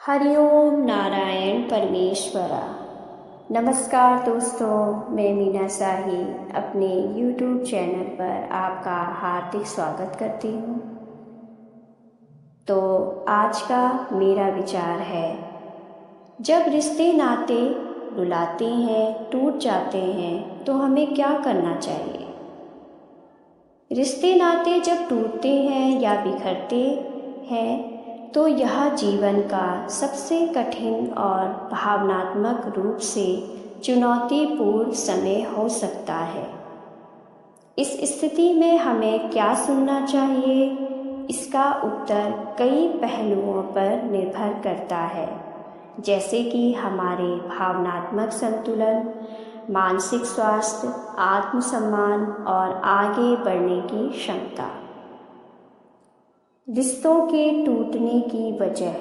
हरिओम नारायण परमेश्वरा। नमस्कार दोस्तों, मैं मीना शाही अपने YouTube चैनल पर आपका हार्दिक स्वागत करती हूँ। तो आज का मेरा विचार है, जब रिश्ते नाते रुलाते हैं, टूट जाते हैं, तो हमें क्या करना चाहिए। रिश्ते नाते जब टूटते हैं या बिखरते हैं तो यह जीवन का सबसे कठिन और भावनात्मक रूप से चुनौतीपूर्ण समय हो सकता है। इस स्थिति में हमें क्या सुनना चाहिए, इसका उत्तर कई पहलुओं पर निर्भर करता है, जैसे कि हमारे भावनात्मक संतुलन, मानसिक स्वास्थ्य, आत्मसम्मान और आगे बढ़ने की क्षमता। रिश्तों के टूटने की वजह।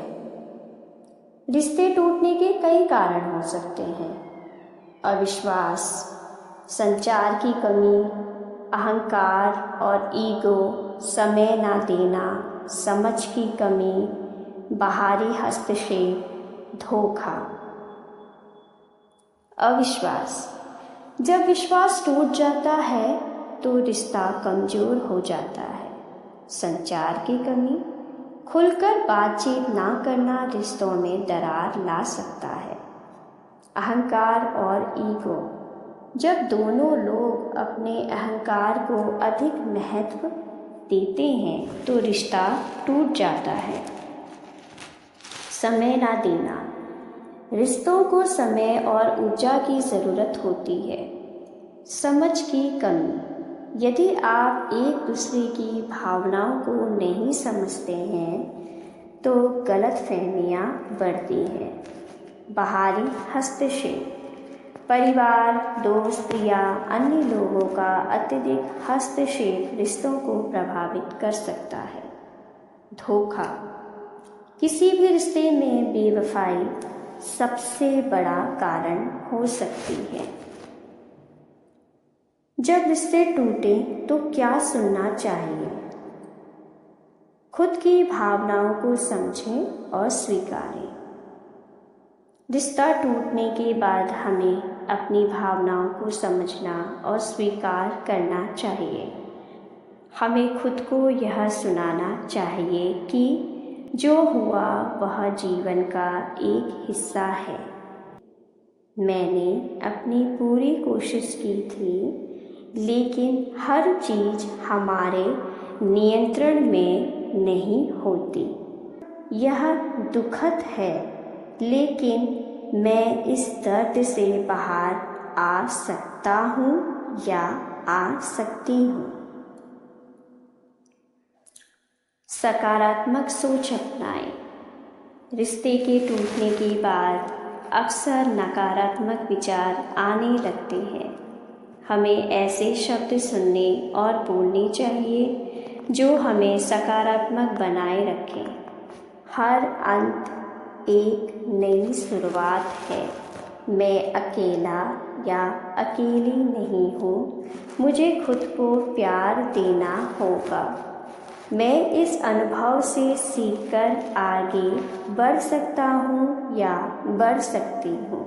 रिश्ते टूटने के कई कारण हो सकते हैं। अविश्वास, संचार की कमी, अहंकार और ईगो, समय ना देना, समझ की कमी, बाहरी हस्तक्षेप, धोखा। अविश्वास। जब विश्वास टूट जाता है तो रिश्ता कमज़ोर हो जाता है। संचार की कमी। खुलकर बातचीत ना करना रिश्तों में दरार ला सकता है। अहंकार और ईगो। जब दोनों लोग अपने अहंकार को अधिक महत्व देते हैं तो रिश्ता टूट जाता है। समय ना देना। रिश्तों को समय और ऊर्जा की ज़रूरत होती है। समझ की कमी। यदि आप एक दूसरे की भावनाओं को नहीं समझते हैं तो गलतफहमियां बढ़ती हैं। बाहरी हस्तक्षेप। परिवार, दोस्त या अन्य लोगों का अत्यधिक हस्तक्षेप रिश्तों को प्रभावित कर सकता है। धोखा। किसी भी रिश्ते में बेवफाई सबसे बड़ा कारण हो सकती है। जब रिश्ते टूटे तो क्या सुनना चाहिए। खुद की भावनाओं को समझें और स्वीकारें। रिश्ता टूटने के बाद हमें अपनी भावनाओं को समझना और स्वीकार करना चाहिए। हमें खुद को यह सुनाना चाहिए कि जो हुआ वह जीवन का एक हिस्सा है। मैंने अपनी पूरी कोशिश की थी, लेकिन हर चीज़ हमारे नियंत्रण में नहीं होती। यह दुखद है, लेकिन मैं इस दर्द से बाहर आ सकता हूँ या आ सकती हूँ। सकारात्मक सोच अपनाएं। रिश्ते के टूटने के बाद अक्सर नकारात्मक विचार आने लगते हैं। हमें ऐसे शब्द सुनने और बोलने चाहिए जो हमें सकारात्मक बनाए रखें। हर अंत एक नई शुरुआत है। मैं अकेला या अकेली नहीं हूँ। मुझे खुद को प्यार देना होगा। मैं इस अनुभव से सीखकर आगे बढ़ सकता हूँ या बढ़ सकती हूँ।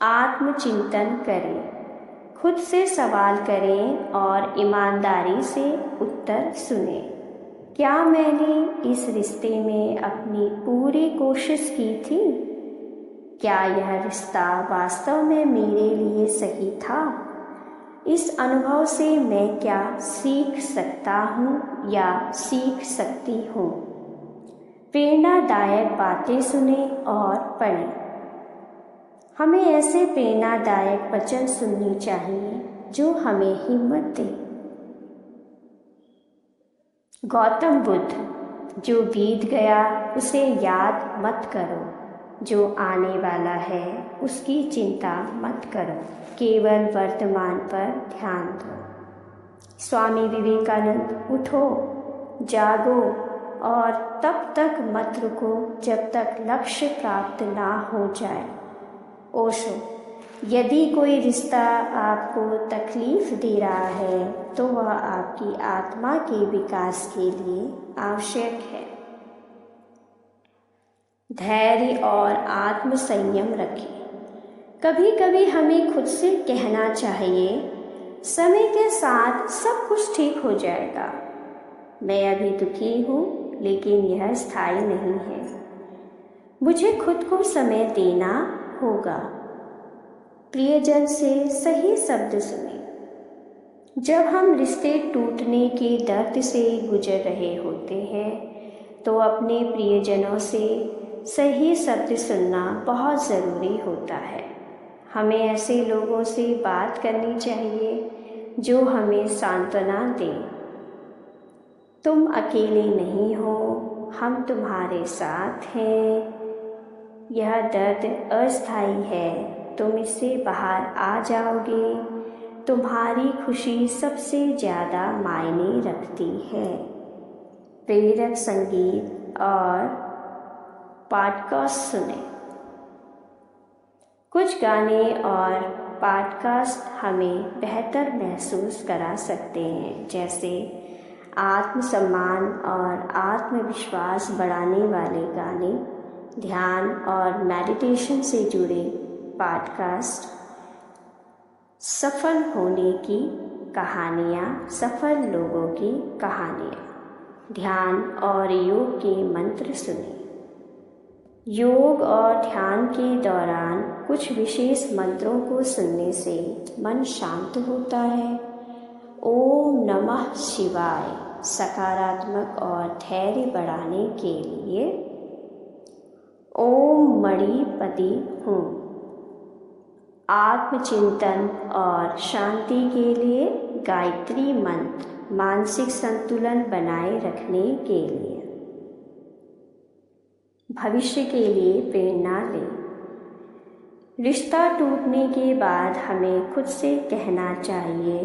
आत्मचिंतन करें। खुद से सवाल करें और ईमानदारी से उत्तर सुनें। क्या मैंने इस रिश्ते में अपनी पूरी कोशिश की थी? क्या यह रिश्ता वास्तव में मेरे लिए सही था? इस अनुभव से मैं क्या सीख सकता हूँ या सीख सकती हूँ? प्रेरणादायक बातें सुनें और पढ़ें। हमें ऐसे प्रेरणादायक वचन सुननी चाहिए जो हमें हिम्मत दे। गौतम बुद्ध, जो बीत गया उसे याद मत करो, जो आने वाला है उसकी चिंता मत करो, केवल वर्तमान पर ध्यान दो। स्वामी विवेकानंद, उठो, जागो और तब तक मत रुको जब तक लक्ष्य प्राप्त ना हो जाए। ओशो, यदि कोई रिश्ता आपको तकलीफ दे रहा है तो वह आपकी आत्मा के विकास के लिए आवश्यक है। धैर्य और आत्म संयम रखें। कभी कभी हमें खुद से कहना चाहिए, समय के साथ सब कुछ ठीक हो जाएगा। मैं अभी दुखी हूँ, लेकिन यह स्थायी नहीं है। मुझे खुद को समय देना होगा। प्रियजन से सही शब्द सुने। जब हम रिश्ते टूटने के दर्द से गुजर रहे होते हैं तो अपने प्रियजनों से सही शब्द सुनना बहुत ज़रूरी होता है। हमें ऐसे लोगों से बात करनी चाहिए जो हमें सांत्वना दें। तुम अकेले नहीं हो, हम तुम्हारे साथ हैं। यह दर्द अस्थायी है, तुम इससे बाहर आ जाओगे। तुम्हारी खुशी सबसे ज़्यादा मायने रखती है। प्रेरक संगीत और पॉडकास्ट सुने। कुछ गाने और पॉडकास्ट हमें बेहतर महसूस करा सकते हैं, जैसे आत्मसम्मान और आत्मविश्वास बढ़ाने वाले गाने, ध्यान और मेडिटेशन से जुड़े पॉडकास्ट, सफल होने की कहानियाँ, सफल लोगों की कहानियाँ, ध्यान और योग के मंत्र सुने। योग और ध्यान के दौरान कुछ विशेष मंत्रों को सुनने से मन शांत होता है। ओम नमः शिवाय सकारात्मक और धैर्य बढ़ाने के लिए ओम मणिपति हूँ। आत्मचिंतन और शांति के लिए गायत्री मंत्र, मानसिक संतुलन बनाए रखने के लिए। भविष्य के लिए प्रेरणा लें। रिश्ता टूटने के बाद हमें खुद से कहना चाहिए,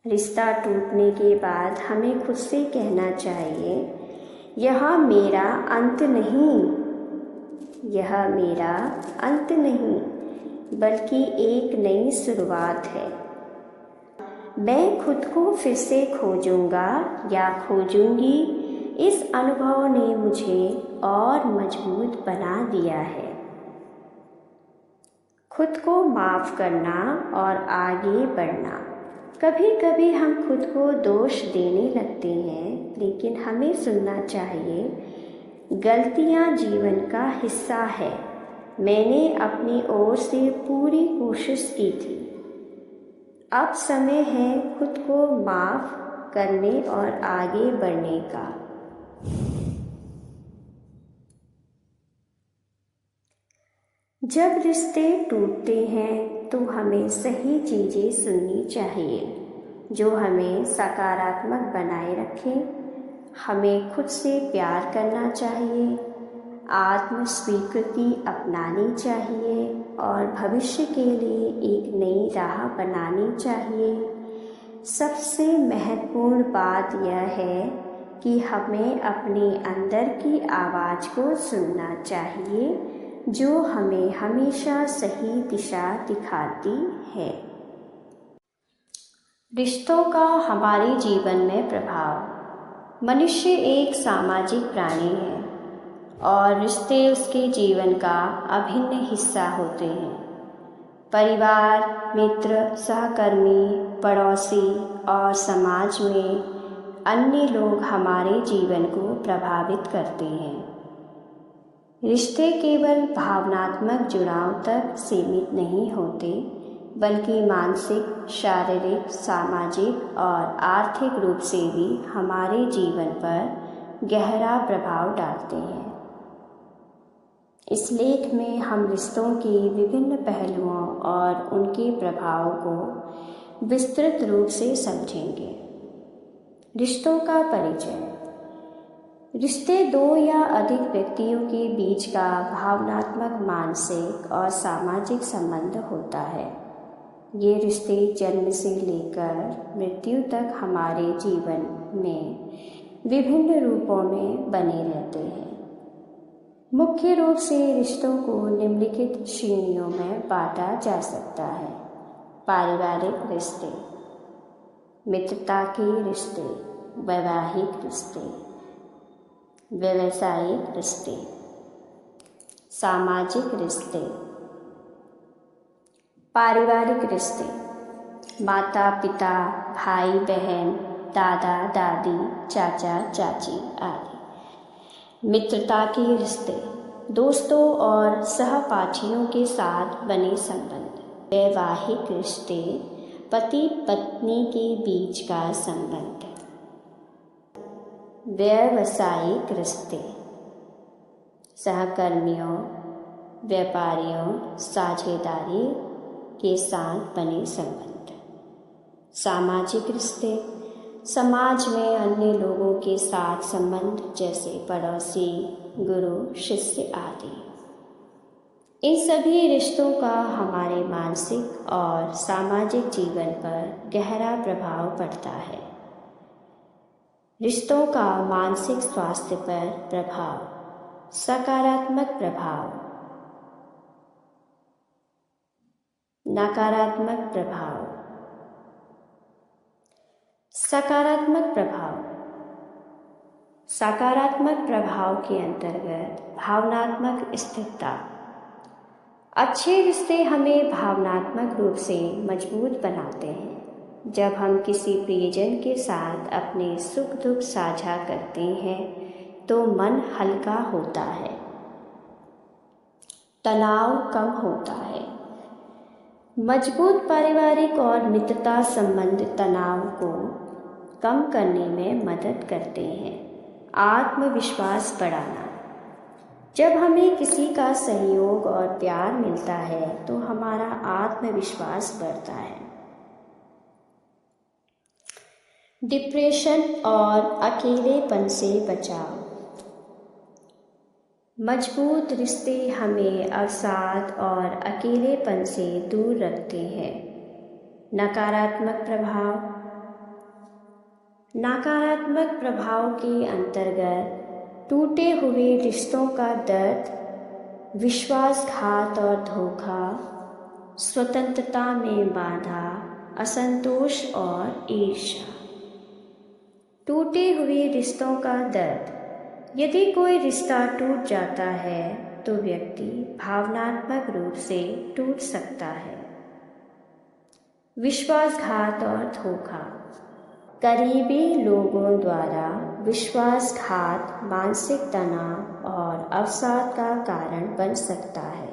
रिश्ता टूटने के बाद हमें खुद से कहना चाहिए, यह मेरा अंत नहीं, यह मेरा अंत नहीं, बल्कि एक नई शुरुआत है। मैं खुद को फिर से खोजूंगा या खोजूंगी। इस अनुभव ने मुझे और मजबूत बना दिया है। खुद को माफ़ करना और आगे बढ़ना। कभी कभी हम खुद को दोष देने लगते हैं, लेकिन हमें सुनना चाहिए, गलतियां जीवन का हिस्सा है। मैंने अपनी ओर से पूरी कोशिश की थी। अब समय है खुद को माफ़ करने और आगे बढ़ने का। जब रिश्ते टूटते हैं तो हमें सही चीज़ें सुननी चाहिए जो हमें सकारात्मक बनाए रखें। हमें खुद से प्यार करना चाहिए, आत्म स्वीकृति अपनानी चाहिए और भविष्य के लिए एक नई राह बनानी चाहिए। सबसे महत्वपूर्ण बात यह है कि हमें अपने अंदर की आवाज़ को सुनना चाहिए जो हमें हमेशा सही दिशा दिखाती है। रिश्तों का हमारे जीवन में प्रभाव। मनुष्य एक सामाजिक प्राणी है और रिश्ते उसके जीवन का अभिन्न हिस्सा होते हैं। परिवार, मित्र, सहकर्मी, पड़ोसी और समाज में अन्य लोग हमारे जीवन को प्रभावित करते हैं। रिश्ते केवल भावनात्मक जुड़ाव तक सीमित नहीं होते, बल्कि मानसिक, शारीरिक, सामाजिक और आर्थिक रूप से भी हमारे जीवन पर गहरा प्रभाव डालते हैं। इस लेख में हम रिश्तों के विभिन्न पहलुओं और उनके प्रभाव को विस्तृत रूप से समझेंगे। रिश्तों का परिचय। रिश्ते दो या अधिक व्यक्तियों के बीच का भावनात्मक, मानसिक और सामाजिक संबंध होता है। ये रिश्ते जन्म से लेकर मृत्यु तक हमारे जीवन में विभिन्न रूपों में बने रहते हैं। मुख्य रूप से रिश्तों को निम्नलिखित श्रेणियों में बांटा जा सकता है। पारिवारिक रिश्ते, मित्रता के रिश्ते, वैवाहिक रिश्ते, व्यवसायिक रिश्ते, सामाजिक रिश्ते, पारिवारिक रिश्ते, माता पिता, भाई बहन, दादा दादी, चाचा चाची आदि। मित्रता के रिश्ते, दोस्तों और सहपाठियों के साथ बने संबंध। वैवाहिक रिश्ते, पति पत्नी के बीच का संबंध। व्यावसायिक रिश्ते, सहकर्मियों, व्यापारियों, साझेदारी के साथ बने संबंध। सामाजिक रिश्ते, समाज में अन्य लोगों के साथ संबंध जैसे पड़ोसी, गुरु, शिष्य आदि। इन सभी रिश्तों का हमारे मानसिक और सामाजिक जीवन पर गहरा प्रभाव पड़ता है। रिश्तों का मानसिक स्वास्थ्य पर प्रभाव। सकारात्मक प्रभाव, नकारात्मक प्रभाव। सकारात्मक प्रभाव। सकारात्मक प्रभाव के अंतर्गत भावनात्मक स्थिरता। अच्छे रिश्ते हमें भावनात्मक रूप से मजबूत बनाते हैं। जब हम किसी प्रियजन के साथ अपने सुख दुख साझा करते हैं तो मन हल्का होता है, तनाव कम होता है। मजबूत पारिवारिक और मित्रता संबंध तनाव को कम करने में मदद करते हैं। आत्मविश्वास बढ़ाना। जब हमें किसी का सहयोग और प्यार मिलता है तो हमारा आत्मविश्वास बढ़ता है। डिप्रेशन और अकेलेपन से बचाव। मजबूत रिश्ते हमें अवसाद और अकेलेपन से दूर रखते हैं। नकारात्मक प्रभाव। नकारात्मक प्रभाव के अंतर्गत टूटे हुए रिश्तों का दर्द, विश्वासघात और धोखा, स्वतंत्रता में बाधा, असंतोष और ईर्ष्या। टूटे हुए रिश्तों का दर्द। यदि कोई रिश्ता टूट जाता है तो व्यक्ति भावनात्मक रूप से टूट सकता है। विश्वासघात और धोखा। करीबी लोगों द्वारा विश्वासघात मानसिक तनाव और अवसाद का कारण बन सकता है।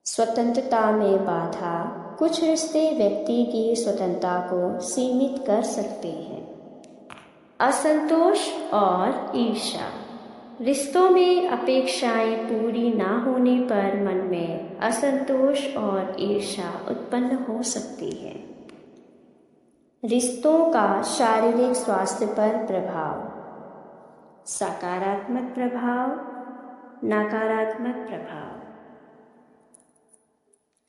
स्वतंत्रता में बाधा। कुछ रिश्ते व्यक्ति की स्वतंत्रता को सीमित कर सकते हैं। असंतोष और ईर्ष्या। रिश्तों में अपेक्षाएं पूरी ना होने पर मन में असंतोष और ईर्ष्या उत्पन्न हो सकती है। रिश्तों का शारीरिक स्वास्थ्य पर प्रभाव। सकारात्मक प्रभाव, नकारात्मक प्रभाव।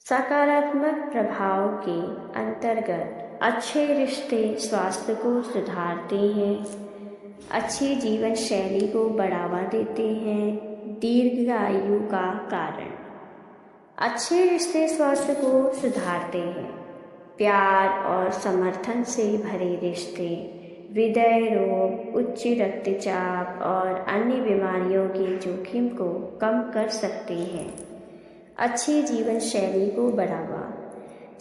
सकारात्मक प्रभाव के अंतर्गत अच्छे रिश्ते स्वास्थ्य को सुधारते हैं, अच्छी जीवन शैली को बढ़ावा देते हैं, दीर्घायु का कारण। अच्छे रिश्ते स्वास्थ्य को सुधारते हैं। प्यार और समर्थन से भरे रिश्ते हृदय रोग, उच्च रक्तचाप और अन्य बीमारियों के जोखिम को कम कर सकते हैं। अच्छी जीवन शैली को बढ़ावा।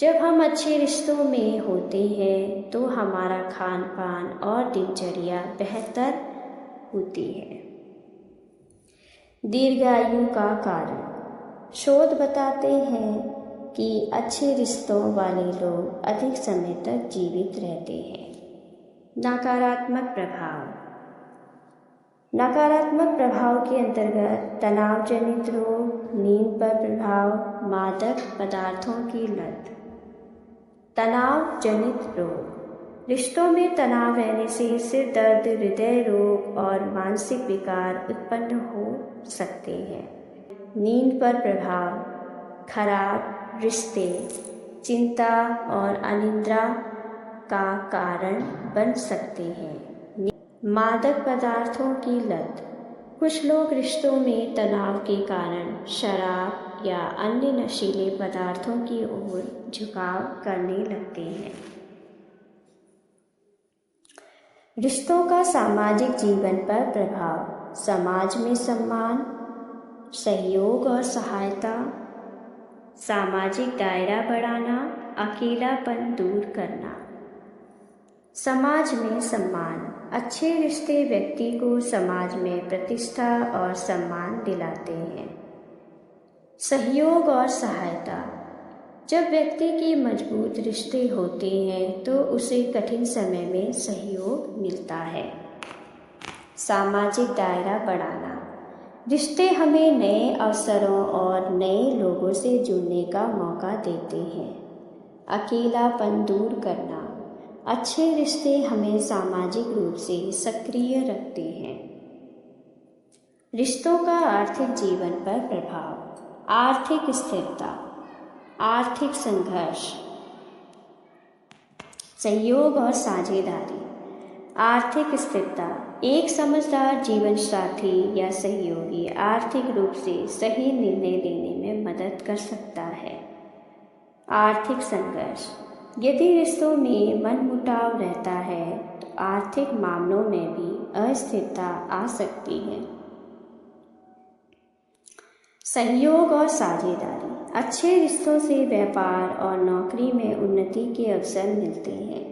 जब हम अच्छे रिश्तों में होते हैं तो हमारा खान पान और दिनचर्या बेहतर होती है। दीर्घायु का कारण। शोध बताते हैं कि अच्छे रिश्तों वाले लोग अधिक समय तक जीवित रहते हैं। नकारात्मक प्रभाव। नकारात्मक प्रभाव के अंतर्गत तनाव जनित रोग, नींद पर प्रभाव, मादक पदार्थों की लत। तनाव जनित रोग। रिश्तों में तनाव रहने से सिर दर्द, हृदय रोग और मानसिक विकार उत्पन्न हो सकते हैं। नींद पर प्रभाव। खराब रिश्ते चिंता और अनिद्रा का कारण बन सकते हैं। मादक पदार्थों की लत। कुछ लोग रिश्तों में तनाव के कारण शराब या अन्य नशीले पदार्थों की ओर झुकाव करने लगते हैं। रिश्तों का सामाजिक जीवन पर प्रभाव, समाज में सम्मान, सहयोग और सहायता, सामाजिक दायरा बढ़ाना, अकेलापन दूर करना। समाज में सम्मान, अच्छे रिश्ते व्यक्ति को समाज में प्रतिष्ठा और सम्मान दिलाते हैं। सहयोग और सहायता, जब व्यक्ति के मजबूत रिश्ते होते हैं तो उसे कठिन समय में सहयोग मिलता है। सामाजिक दायरा बढ़ाना, रिश्ते हमें नए अवसरों और नए लोगों से जुड़ने का मौका देते हैं। अकेलापन दूर करना, अच्छे रिश्ते हमें सामाजिक रूप से सक्रिय रखते हैं। रिश्तों का आर्थिक जीवन पर प्रभाव, आर्थिक स्थिरता, आर्थिक संघर्ष, सहयोग और साझेदारी। आर्थिक स्थिरता, एक समझदार जीवन साथी या सहयोगी आर्थिक रूप से सही निर्णय लेने में मदद कर सकता है। आर्थिक संघर्ष, यदि रिश्तों में मनमुटाव रहता है तो आर्थिक मामलों में भी अस्थिरता आ सकती है। सहयोग और साझेदारी, अच्छे रिश्तों से व्यापार और नौकरी में उन्नति के अवसर मिलते हैं।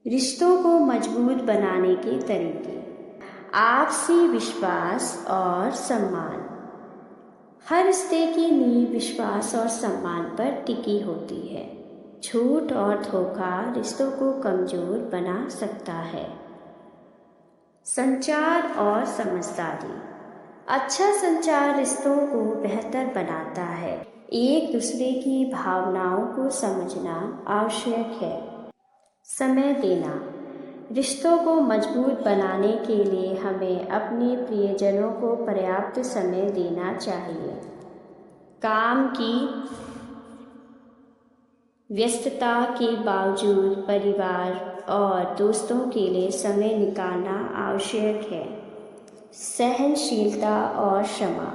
रिश्तों को मजबूत बनाने के तरीके, आपसी विश्वास और सम्मान। हर रिश्ते की नींव विश्वास और सम्मान पर टिकी होती है। झूठ और धोखा रिश्तों को कमजोर बना सकता है। संचार और समझदारी, अच्छा संचार रिश्तों को बेहतर बनाता है। एक दूसरे की भावनाओं को समझना आवश्यक है। समय देना, रिश्तों को मजबूत बनाने के लिए हमें अपने प्रियजनों को पर्याप्त समय देना चाहिए। काम की व्यस्तता के बावजूद परिवार और दोस्तों के लिए समय निकालना आवश्यक है। सहनशीलता और क्षमा,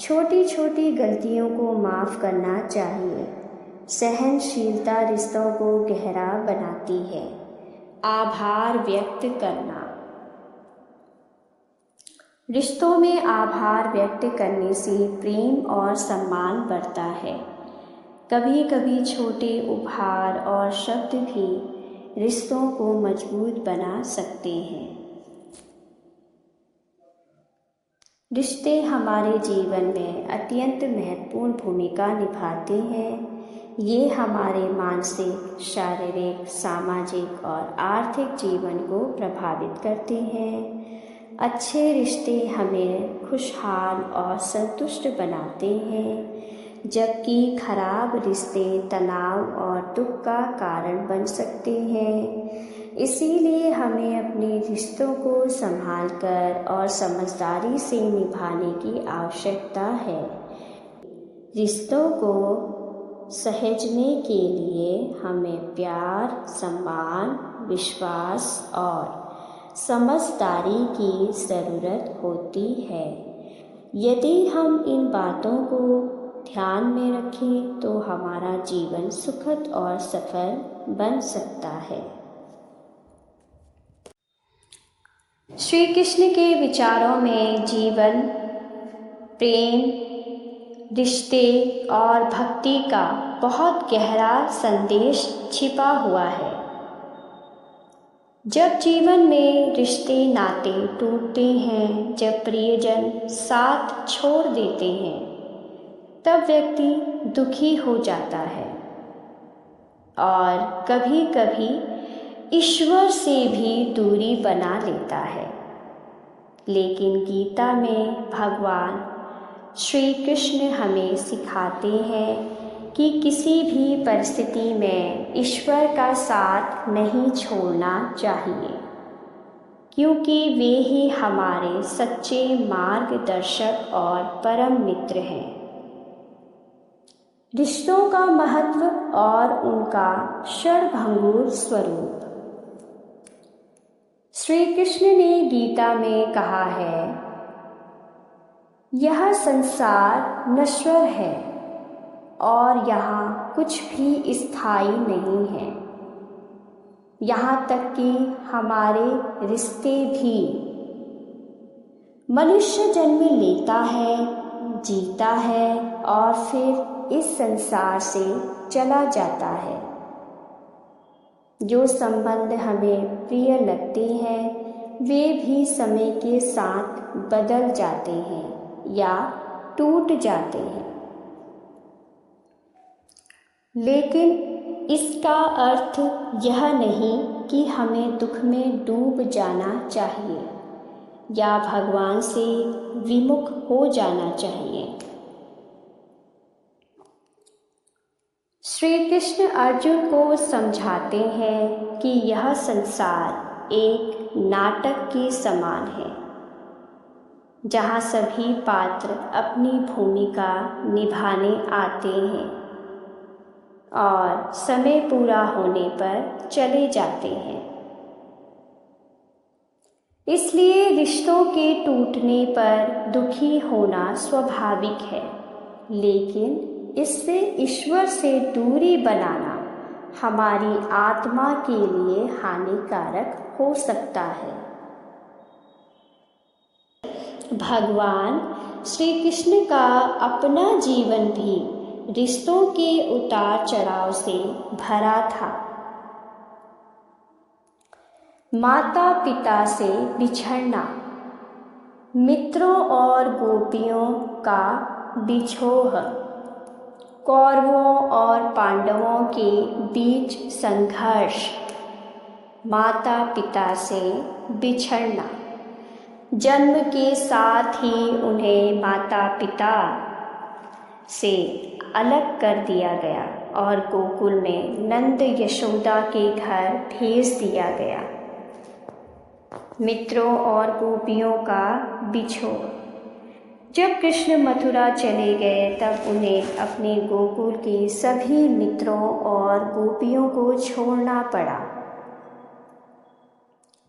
छोटी छोटी गलतियों को माफ़ करना चाहिए। सहनशीलता रिश्तों को गहरा बनाती है। आभार व्यक्त करना, रिश्तों में आभार व्यक्त करने से प्रेम और सम्मान बढ़ता है। कभी कभी छोटे उपहार और शब्द भी रिश्तों को मजबूत बना सकते हैं। रिश्ते हमारे जीवन में अत्यंत महत्वपूर्ण भूमिका निभाते हैं। ये हमारे मानसिक, शारीरिक, सामाजिक और आर्थिक जीवन को प्रभावित करते हैं। अच्छे रिश्ते हमें खुशहाल और संतुष्ट बनाते हैं, जबकि खराब रिश्ते तनाव और दुख का कारण बन सकते हैं। इसीलिए हमें अपने रिश्तों को संभालकर और समझदारी से निभाने की आवश्यकता है। रिश्तों को सहेजने के लिए हमें प्यार, सम्मान, विश्वास और समझदारी की ज़रूरत होती है। यदि हम इन बातों को ध्यान में रखें तो हमारा जीवन सुखद और सफल बन सकता है। श्री कृष्ण के विचारों में जीवन, प्रेम, रिश्ते और भक्ति का बहुत गहरा संदेश छिपा हुआ है। जब जीवन में रिश्ते नाते टूटते हैं, जब प्रियजन साथ छोड़ देते हैं, तब व्यक्ति दुखी हो जाता है और कभी कभी ईश्वर से भी दूरी बना लेता है। लेकिन गीता में भगवान श्री कृष्ण हमें सिखाते हैं कि किसी भी परिस्थिति में ईश्वर का साथ नहीं छोड़ना चाहिए, क्योंकि वे ही हमारे सच्चे मार्गदर्शक और परम मित्र हैं। रिश्तों का महत्व और उनका क्षणभंगुर स्वरूप। श्री कृष्ण ने गीता में कहा है, यह संसार नश्वर है और यहाँ कुछ भी स्थायी नहीं है। यहाँ तक कि हमारे रिश्ते भी। मनुष्य जन्म लेता है, जीता है और फिर इस संसार से चला जाता है। जो संबंध हमें प्रिय लगते हैं वे भी समय के साथ बदल जाते हैं या टूट जाते हैं। लेकिन इसका अर्थ यह नहीं कि हमें दुख में डूब जाना चाहिए या भगवान से विमुख हो जाना चाहिए। श्री कृष्ण अर्जुन को समझाते हैं कि यह संसार एक नाटक के समान है, जहाँ सभी पात्र अपनी भूमिका निभाने आते हैं और समय पूरा होने पर चले जाते हैं। इसलिए रिश्तों के टूटने पर दुखी होना स्वाभाविक है, लेकिन इससे ईश्वर से दूरी बनाना हमारी आत्मा के लिए हानिकारक हो सकता है। भगवान श्री कृष्ण का अपना जीवन भी रिश्तों के उतार चढ़ाव से भरा था। माता पिता से बिछड़ना, मित्रों और गोपियों का बिछोह, कौरवों और पांडवों के बीच संघर्ष, माता पिता से बिछड़ना, जन्म के साथ ही उन्हें माता पिता से अलग कर दिया गया और गोकुल में नंद यशोदा के घर भेज दिया गया। मित्रों और गोपियों का बिछोह। जब कृष्ण मथुरा चले गए तब उन्हें अपने गोकुल के सभी मित्रों और गोपियों को छोड़ना पड़ा।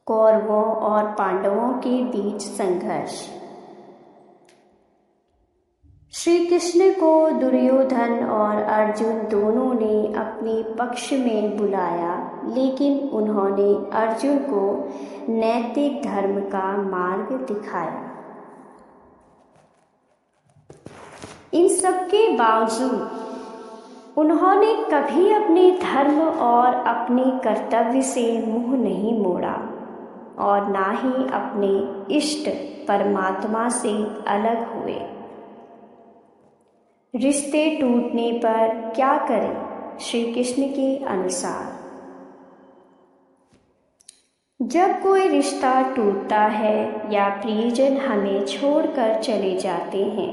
कौरवों और पांडवों के बीच संघर्ष। श्री कृष्ण को दुर्योधन और अर्जुन दोनों ने अपने पक्ष में बुलाया, लेकिन उन्होंने अर्जुन को नैतिक धर्म का मार्ग दिखाया। इन सबके बावजूद उन्होंने कभी अपने धर्म और अपने कर्तव्य से मुंह नहीं मोड़ा और ना ही अपने इष्ट परमात्मा से अलग हुए। रिश्ते टूटने पर क्या करें श्री कृष्ण के अनुसार? जब कोई रिश्ता टूटता है या प्रियजन हमें छोड़कर चले जाते हैं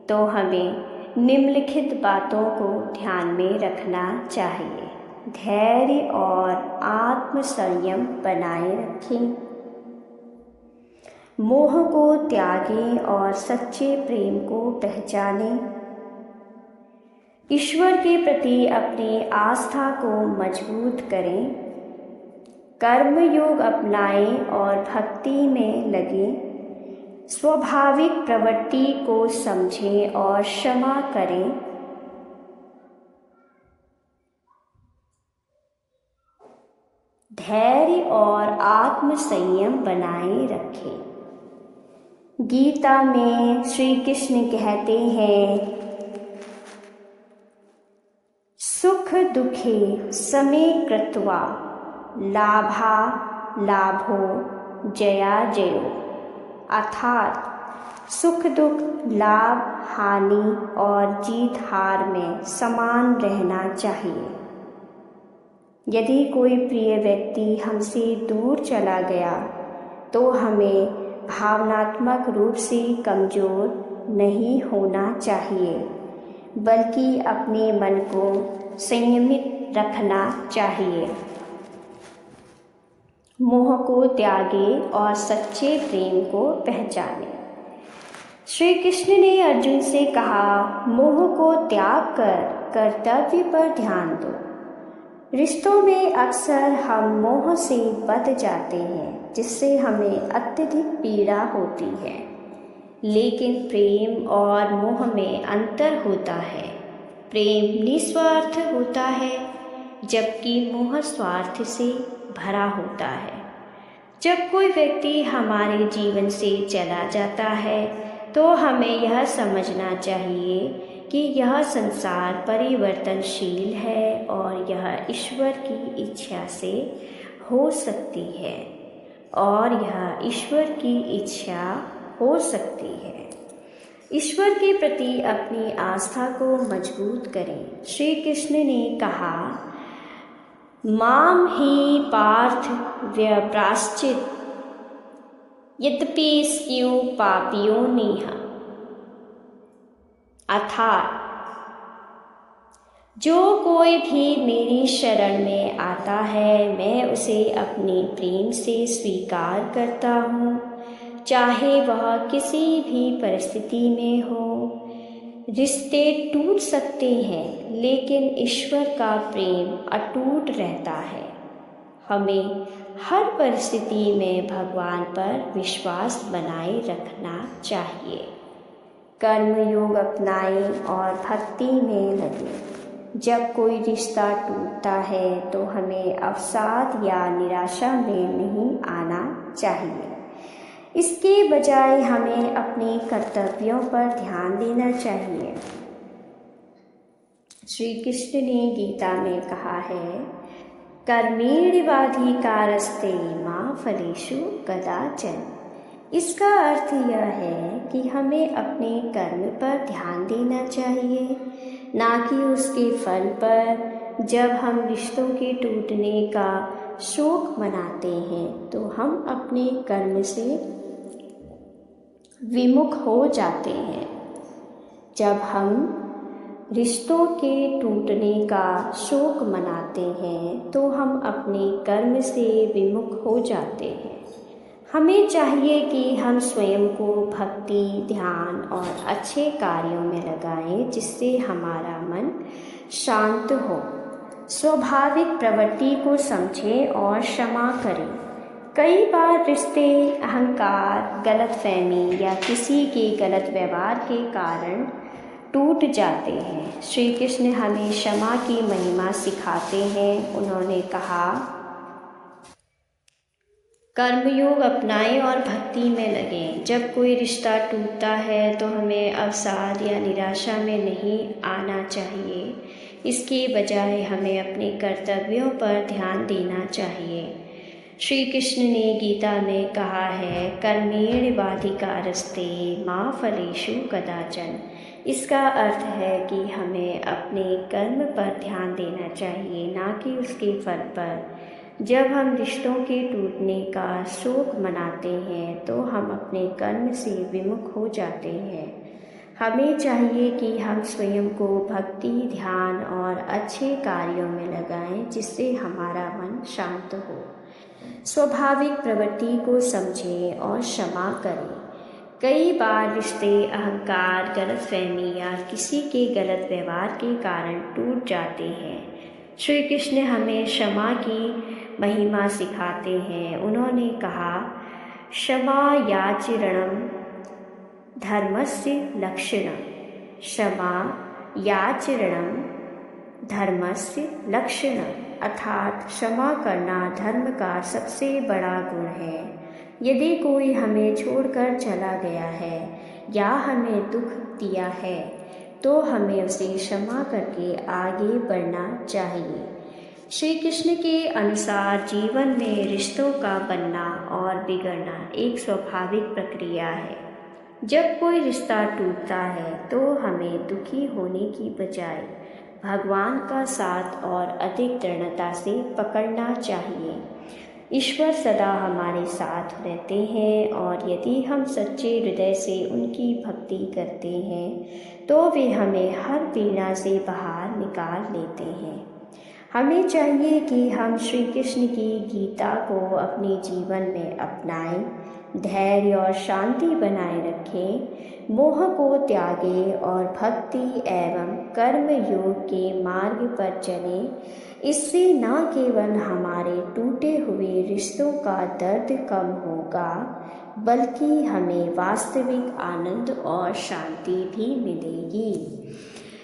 तो हमें निम्नलिखित बातों को ध्यान में रखना चाहिए। धैर्य और आत्मसंयम बनाए रखें, मोह को त्यागें और सच्चे प्रेम को पहचानें, ईश्वर के प्रति अपनी आस्था को मजबूत करें, कर्मयोग अपनाएं और भक्ति में लगें, स्वाभाविक प्रवृत्ति को समझें और क्षमा करें, धैर्य और आत्मसंयम बनाए रखें। गीता में श्री कृष्ण कहते हैं, सुख दुखे समे कृत्वा लाभा लाभो जया जयो, अर्थात सुख दुख, लाभ हानि और जीत हार में समान रहना चाहिए। यदि कोई प्रिय व्यक्ति हमसे दूर चला गया तो हमें भावनात्मक रूप से कमज़ोर नहीं होना चाहिए, बल्कि अपने मन को संयमित रखना चाहिए, मोह को त्यागे और सच्चे प्रेम को पहचाने। श्री कृष्ण ने अर्जुन से कहा, मोह को त्याग कर कर्तव्य पर ध्यान दो। रिश्तों में अक्सर हम मोह से बंध जाते हैं, जिससे हमें अत्यधिक पीड़ा होती है, लेकिन प्रेम और मोह में अंतर होता है। प्रेम निस्वार्थ होता है, जबकि मोह स्वार्थ से भरा होता है। जब कोई व्यक्ति हमारे जीवन से चला जाता है तो हमें यह समझना चाहिए कि यह संसार परिवर्तनशील है और यह ईश्वर की इच्छा से हो सकती है ईश्वर के प्रति अपनी आस्था को मजबूत करें। श्री कृष्ण ने कहा, माम ही पार्थ व्यप्राश्चित यद्यपि स्यु पापियो नेह। अर्थात जो कोई भी मेरी शरण में आता है मैं उसे अपने प्रेम से स्वीकार करता हूँ, चाहे वह किसी भी परिस्थिति में हो। रिश्ते टूट सकते हैं लेकिन ईश्वर का प्रेम अटूट रहता है। हमें हर परिस्थिति में भगवान पर विश्वास बनाए रखना चाहिए। कर्मयोग अपनाएं और भक्ति में लगें। जब कोई रिश्ता टूटता है तो हमें अवसाद या निराशा में नहीं आना चाहिए। इसके बजाय हमें अपने कर्तव्यों पर ध्यान देना चाहिए। श्री कृष्ण ने गीता में कहा है, कर्मेणैवाधिकारस्ते मा फलेषु कदाचन। इसका अर्थ यह है कि हमें अपने कर्म पर ध्यान देना चाहिए, ना कि उसके फल पर। जब हम रिश्तों के टूटने का शोक मनाते हैं तो हम अपने कर्म से विमुख हो जाते हैं। जब हम रिश्तों के टूटने का शोक मनाते हैं तो हम अपने कर्म से विमुख हो जाते हैं। हमें चाहिए कि हम स्वयं को भक्ति, ध्यान और अच्छे कार्यों में लगाएं, जिससे हमारा मन शांत हो। स्वाभाविक प्रवृत्ति को समझें और क्षमा करें। कई बार रिश्ते अहंकार, गलतफहमी या किसी के गलत व्यवहार के कारण टूट जाते हैं। श्री कृष्ण हमें क्षमा की महिमा सिखाते हैं। उन्होंने कहा, कर्मयोग अपनाएं और भक्ति में लगें। जब कोई रिश्ता टूटता है तो हमें अवसाद या निराशा में नहीं आना चाहिए। इसके बजाय हमें अपने कर्तव्यों पर ध्यान देना चाहिए। श्री कृष्ण ने गीता में कहा है, कर्मेणैवाधिकारस्ते मा फलेषु कदाचन। इसका अर्थ है कि हमें अपने कर्म पर ध्यान देना चाहिए, ना कि उसके फल पर। जब हम रिश्तों के टूटने का शोक मनाते हैं तो हम अपने कर्म से विमुख हो जाते हैं। हमें चाहिए कि हम स्वयं को भक्ति, ध्यान और अच्छे कार्यों में लगाएं, जिससे हमारा मन शांत हो। स्वाभाविक प्रवृत्ति को समझें और क्षमा करें। कई बार रिश्ते अहंकार, गलतफहमी या किसी के गलत व्यवहार के कारण टूट जाते हैं। श्री कृष्ण हमें क्षमा की महिमा सिखाते हैं। उन्होंने कहा, क्षमा याचरणम धर्मस्य लक्षणम। क्षमा याचरणम धर्मस्य लक्षणम। अर्थात क्षमा करना धर्म का सबसे बड़ा गुण है। यदि कोई हमें छोड़कर चला गया है या हमें दुख दिया है तो हमें उसे क्षमा करके आगे बढ़ना चाहिए। श्री कृष्ण के अनुसार जीवन में रिश्तों का बनना और बिगड़ना एक स्वाभाविक प्रक्रिया है। जब कोई रिश्ता टूटता है तो हमें दुखी होने की बजाय भगवान का साथ और अधिक दृढ़ता से पकड़ना चाहिए। ईश्वर सदा हमारे साथ रहते हैं और यदि हम सच्चे हृदय से उनकी भक्ति करते हैं तो वे हमें हर पीड़ा से बाहर निकाल लेते हैं। हमें चाहिए कि हम श्री कृष्ण की गीता को अपने जीवन में अपनाएं, धैर्य और शांति बनाए रखें, मोह को त्यागें और भक्ति एवं कर्म योग के मार्ग पर चलें। इससे न केवल हमारे टूटे हुए रिश्तों का दर्द कम होगा, बल्कि हमें वास्तविक आनंद और शांति भी मिलेगी।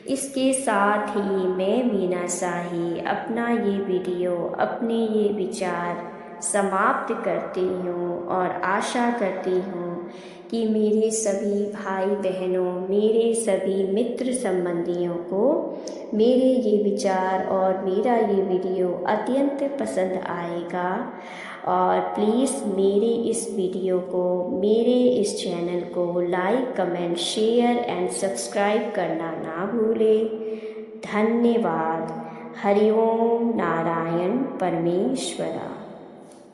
इसके साथ ही मैं मीना शाही अपना ये वीडियो, अपने ये विचार समाप्त करती हूँ और आशा करती हूँ कि मेरे सभी भाई बहनों, मेरे सभी मित्र संबंधियों को मेरे ये विचार और मेरा ये वीडियो अत्यंत पसंद आएगा। और प्लीज़ मेरे इस वीडियो को, मेरे इस चैनल को like, comment, share and subscribe करना ना भूलें। धन्यवाद। हरि ओम नारायण परमेश्वरा।